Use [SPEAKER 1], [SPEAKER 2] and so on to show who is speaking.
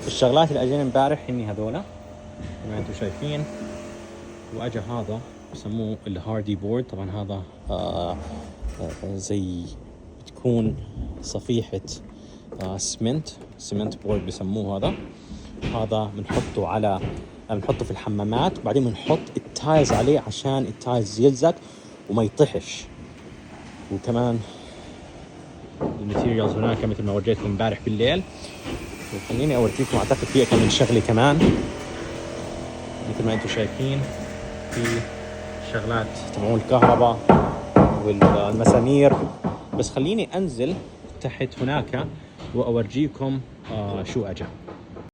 [SPEAKER 1] الشغلات اللي اجينا امبارح هني هذولا زي ما انتم شايفين. واجا هذا بسموه الهاردي بورد. طبعا هذا زي تكون صفيحة سمنت بورد بسموه. هذا بنحطه في الحمامات، وبعدين بنحط التايلز عليه عشان التايلز يلزق وما يطيحش. وكمان الماتيريالز هناك مثل ما ورجيتكم امبارح بالليل. وخليني اوريكم، اعتقد في كم من شغله كمان مثل ما انتم شايفين. في شغلات تبعون الكهرباء والمسامير. بس خليني انزل تحت هناك واورجيكم شو اجا.